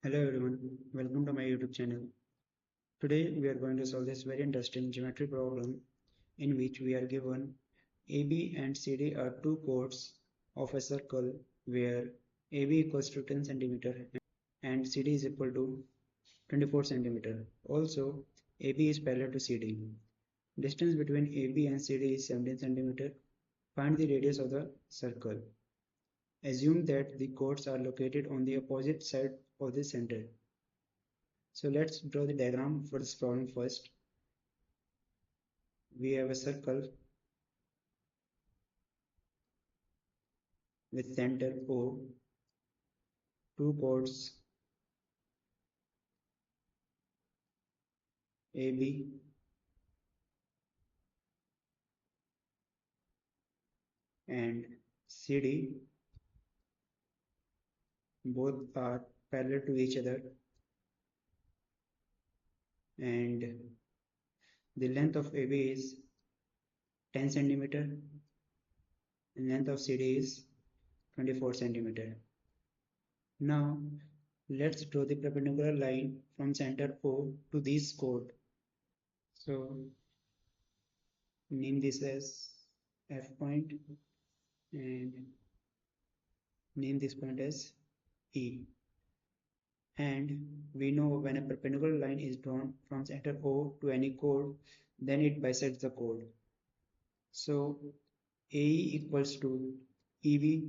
Hello everyone, welcome to my YouTube channel. Today we are going to solve this very interesting geometry problem in which we are given AB and CD are two chords of a circle where AB equals to 10 cm and CD is equal to 24 cm. Also, AB is parallel to CD. Distance between AB and CD is 17 cm. Find the radius of the circle. Assume that the chords are located on the opposite side of the center. So let's draw the diagram for this problem first. We have a circle with center O, two chords AB and CD. Both are parallel to each other and the length of AB is 10 cm and length of CD is 24 cm. Now let's draw the perpendicular line from center O to this chord. So name this as F point and name this point as E. And we know when a perpendicular line is drawn from center O to any chord, then it bisects the chord. So AE equals to EB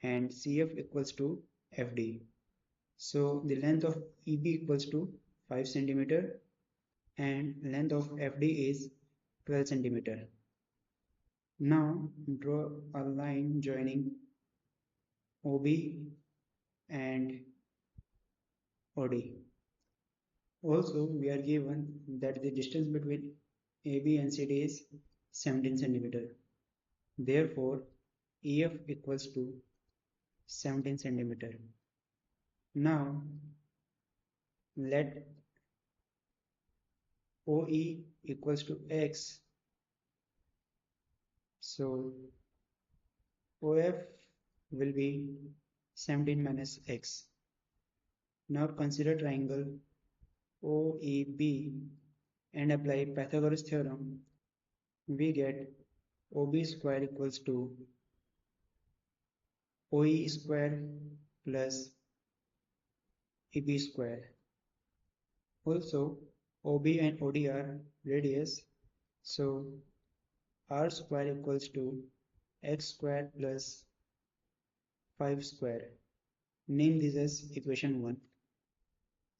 and CF equals to FD. So the length of EB equals to 5 cm and length of FD is 12 cm. Now draw a line joining OB and OD. Also, we are given that the distance between AB and CD is 17 cm. Therefore, EF equals to 17 cm. Now, let OE equals to X. So, OF will be 17 minus X. Now consider triangle OEB and apply Pythagoras theorem. We get OB square equals to OE square plus EB square. Also, OB and OD are radius, so R square equals to X square plus 5 square. Name this as equation 1.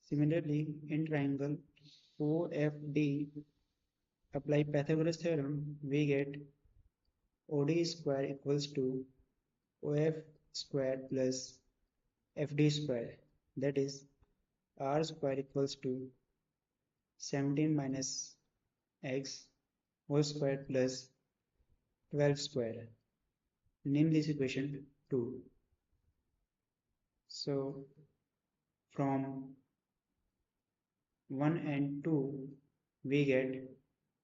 Similarly, in triangle OFD, apply Pythagoras theorem, we get OD square equals to OF square plus FD square, that is R square equals to 17 minus X whole square plus 12 square. Name this equation 2. So from 1 and 2 we get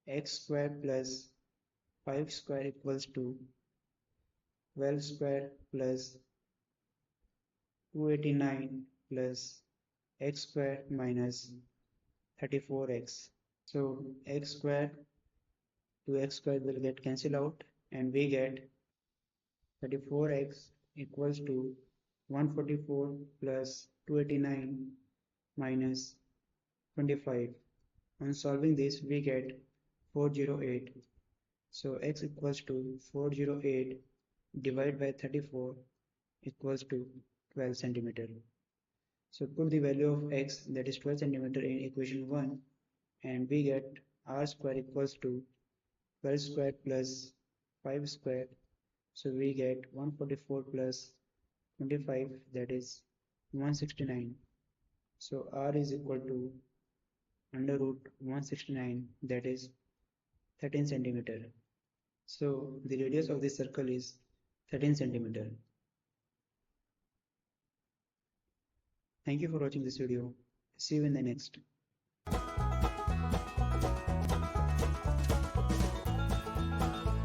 X square plus 5 square equals to 12 square plus 289 plus X square minus 34X. So X square to X square will get cancelled out and we get 34X equals to 144 plus 289 minus 25. On solving this we get 408. So X equals to 408 divided by 34 equals to 12 cm. So put the value of X, that is 12 cm, in equation 1 and we get R square equals to 12 square plus 5 square. So we get 144 plus 25, that is 169. So R is equal to under root 169, that is 13 cm. So the radius of this circle is 13 cm. Thank you for watching this video. See you in the next.